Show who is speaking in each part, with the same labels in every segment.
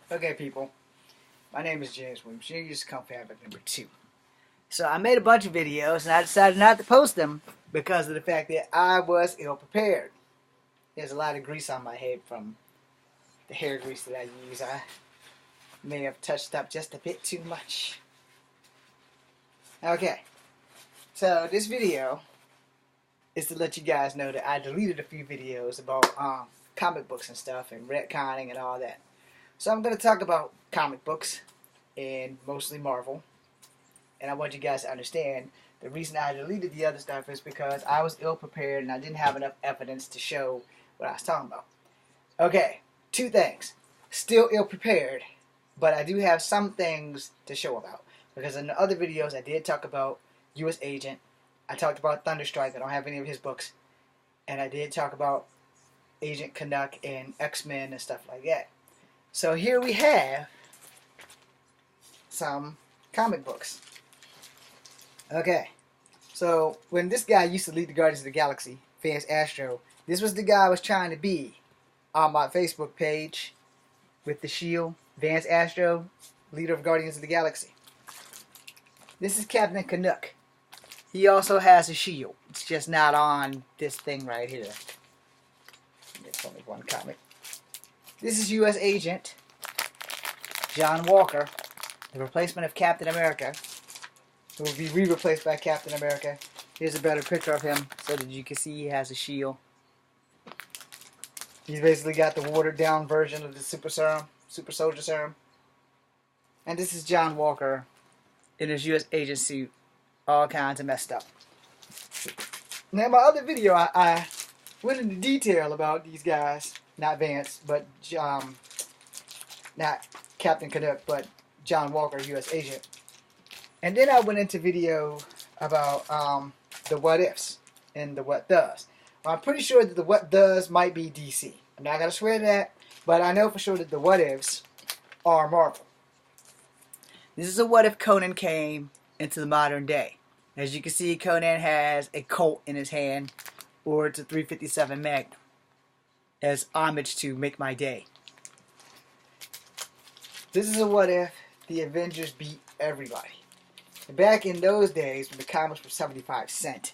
Speaker 1: Okay, people. My name is James Williams. You just come habit number 2. So I made a bunch of videos, and I decided not to post them because of the fact that I was ill prepared. There's a lot of grease on my head from the hair grease that I use. I may have touched up just a bit too much. Okay, so this video is to let you guys know that I deleted a few videos about comic books and stuff and retconning and all that. So I'm going to talk about comic books and mostly Marvel. And I want you guys to understand the reason I deleted the other stuff is because I was ill prepared and I didn't have enough evidence to show what I was talking about. Okay, 2 things. Still ill prepared, but I do have some things to show about. Because in the other videos I did talk about U.S. Agent. I talked about Thunderstrike. I don't have any of his books. And I did talk about Agent Canuck and X-Men and stuff like that. So here we have some comic books. Okay, so when this guy used to lead the Guardians of the Galaxy, Vance Astro, this was the guy I was trying to be on my Facebook page with the shield. Vance Astro, leader of Guardians of the Galaxy. This is Captain Canuck. He also has a shield. It's just not on this thing right here. There's only one comic. This is U.S. Agent John Walker, the replacement of Captain America, who will be re-replaced by Captain America. Here's a better picture of him so that you can see he has a shield. He's basically got the watered-down version of the super soldier serum. And this is John Walker in his U.S. Agent suit, all kinds of messed up. Now, in my other video, I went into detail about these guys. Not Vance, but not Captain Canuck, but John Walker, U.S. Agent. And then I went into video about the what ifs and the what does. Well, I'm pretty sure that the what does might be DC. I'm not going to swear to that, but I know for sure that the what ifs are Marvel. This is a what if Conan came into the modern day. As you can see, Conan has a Colt in his hand, or it's a 357 Magnum, as homage to Make My Day. This is a what if the Avengers beat everybody. Back in those days when the comics were 75 cents,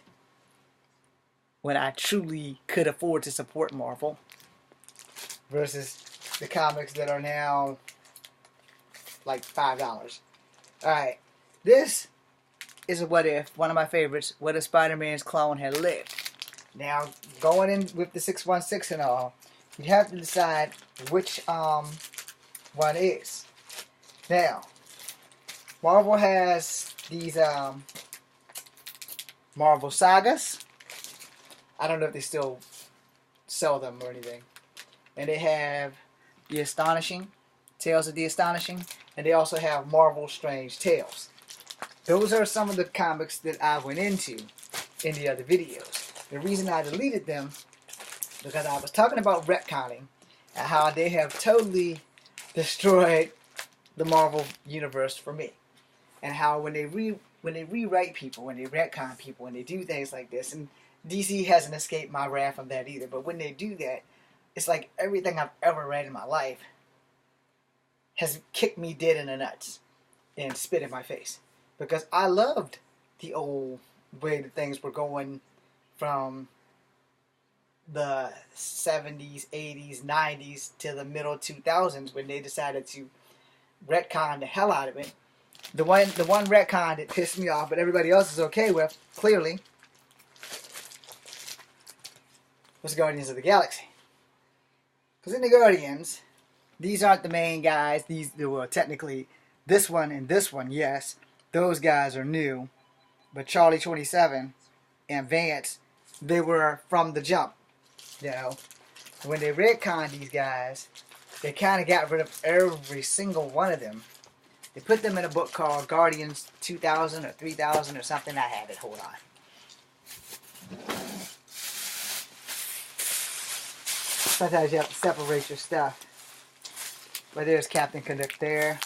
Speaker 1: when I truly could afford to support Marvel, versus the comics that are now like $5. Alright, this is a what if, one of my favorites, what if Spider-Man's clone had lived. Now, going in with the 616 and all, you have to decide which one is. Now, Marvel has these Marvel Sagas. I don't know if they still sell them or anything. And they have The Astonishing, Tales of the Astonishing, and they also have Marvel Strange Tales. Those are some of the comics that I went into in the other videos. The reason I deleted them because I was talking about retconning and how they have totally destroyed the Marvel universe for me. And how when they rewrite people, when they retcon people, when they do things like this, and DC hasn't escaped my wrath from that either, but when they do that, it's like everything I've ever read in my life has kicked me dead in the nuts and spit in my face. Because I loved the old way that things were going from the 70s, 80s, 90s to the middle 2000s when they decided to retcon the hell out of it. The one retcon that pissed me off, but everybody else is okay with, clearly, was Guardians of the Galaxy. Because in the Guardians, these aren't the main guys. Well, technically, this one and this one, yes, those guys are new. But Charlie 27 and Vance, they were from the jump. You know, when they retconned these guys, they kind of got rid of every single one of them. They put them in a book called Guardians 2000 or 3000 or something. I have it. Hold on. Sometimes you have to separate your stuff. But there's Captain Canuck there.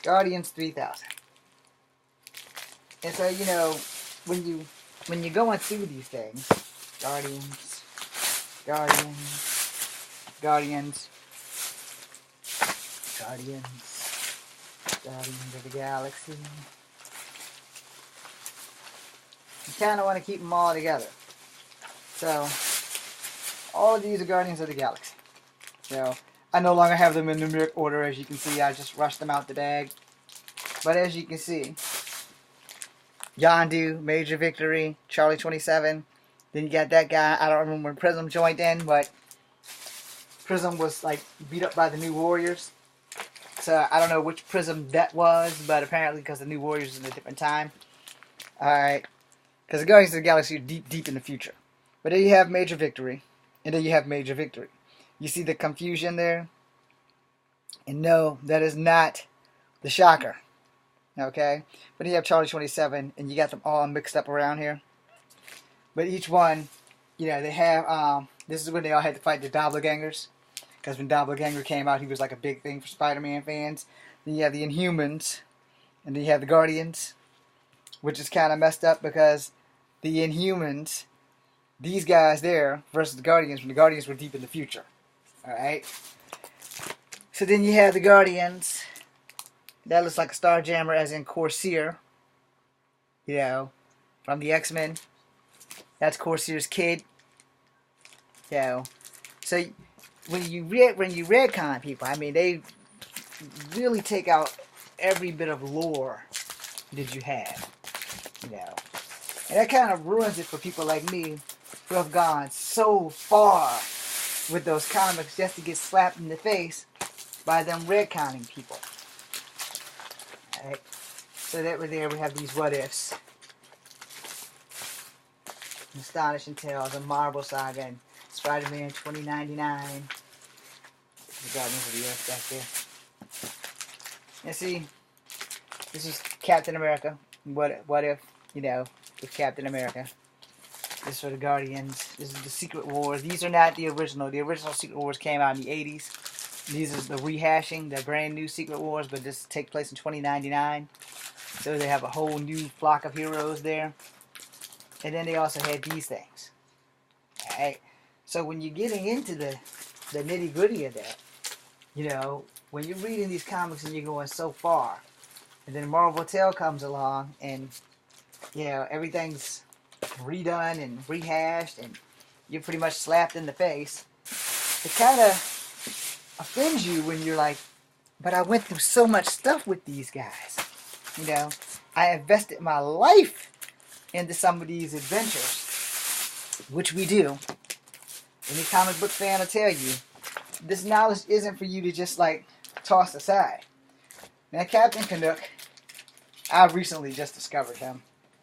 Speaker 1: Guardians 3000. And so, you know, when you when you're going through these things, Guardians, Guardians, Guardians, Guardians, Guardians of the Galaxy. You kind of want to keep them all together. So, all of these are Guardians of the Galaxy. So, I no longer have them in numeric order, as you can see. I just rushed them out the bag. But as you can see, Yondu, Major Victory, Charlie 27. Then you got that guy. I don't remember when Prism joined in, but Prism was like beat up by the New Warriors. So I don't know which Prism that was, but apparently because the New Warriors is in a different time. Alright. Because the Guardians of the Galaxy are deep, deep in the future. But then you have Major Victory. And then you have Major Victory. You see the confusion there? And no, that is not the Shocker. Okay? But you have Charlie 27, and you got them all mixed up around here. But each one, you know, they have, this is when they all had to fight the Doppelgangers. Because when Doppelganger came out, he was like a big thing for Spider-Man fans. Then you have the Inhumans, and then you have the Guardians, which is kind of messed up because the Inhumans, these guys there, versus the Guardians, when the Guardians were deep in the future. Alright? So then you have the Guardians. That looks like a Starjammer, as in Corsair. You know, from the X-Men. That's Corsair's kid. You know, so when you retcon people, I mean, they really take out every bit of lore that you have. You know, and that kind of ruins it for people like me, who have gone so far with those comics just to get slapped in the face by them retconning people. Alright, so that right there we have these what ifs. Astonishing Tales, a Marvel Saga, and Spider-Man 2099. The Guardians of the Earth back there. And see, this is Captain America. What if, you know, with Captain America. This is for the Guardians. This is the Secret Wars. These are not the original. The original Secret Wars came out in the 80s. These are the rehashing, the brand new Secret Wars, but this takes place in 2099. So they have a whole new flock of heroes there. And then they also had these things. Alright? So when you're getting into the nitty-gritty of that, you know, when you're reading these comics and you're going so far, and then Marvel Tale comes along and, you know, everything's redone and rehashed and you're pretty much slapped in the face, it kind of offends you when you're like, but I went through so much stuff with these guys. You know, I invested my life into some of these adventures, which we do. Any comic book fan will tell you, this knowledge isn't for you to just like toss aside. Now Captain Canuck, I've recently just discovered him.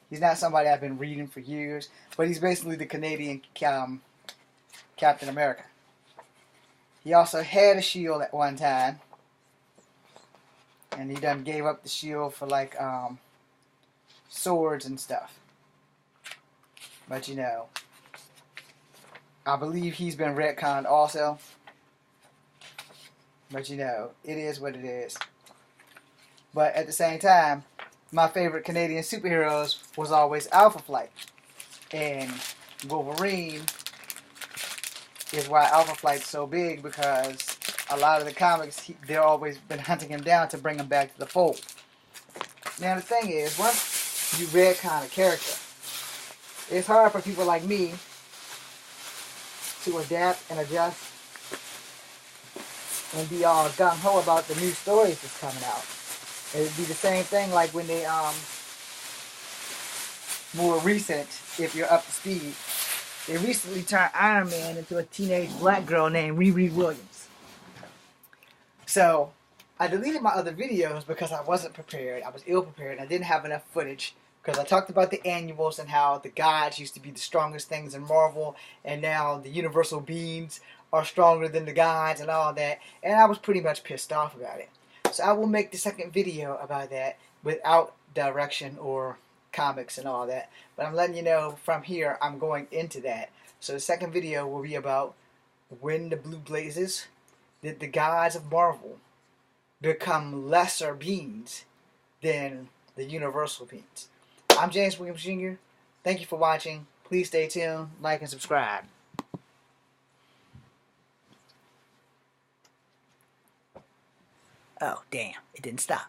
Speaker 1: He's not somebody I've been reading for years, but he's basically the Canadian Captain America. He also had a shield at one time, and he done gave up the shield for like swords and stuff. But you know, I believe he's been retconned also. But you know, it is what it is. But at the same time, my favorite Canadian superheroes was always Alpha Flight. And Wolverine is why Alpha Flight's so big, because a lot of the comics, they've always been hunting him down to bring him back to the fold. Now the thing is, once you retcon a character, it's hard for people like me to adapt and adjust and be all gung-ho about the new stories that's coming out. It'd be the same thing like when they, more recent, if you're up to speed, they recently turned Iron Man into a teenage black girl named Riri Williams. So, I deleted my other videos because I wasn't prepared. I was ill-prepared and I didn't have enough footage. Because I talked about the annuals and how the gods used to be the strongest things in Marvel, and now the universal beings are stronger than the gods and all that. And I was pretty much pissed off about it. So I will make the second video about that without direction or comics and all that. But I'm letting you know from here I'm going into that. So the second video will be about when the blue blazes did the gods of Marvel become lesser beings than the universal beings. I'm James Williams Jr. Thank you for watching. Please stay tuned, like, and subscribe. Oh, damn. It didn't stop.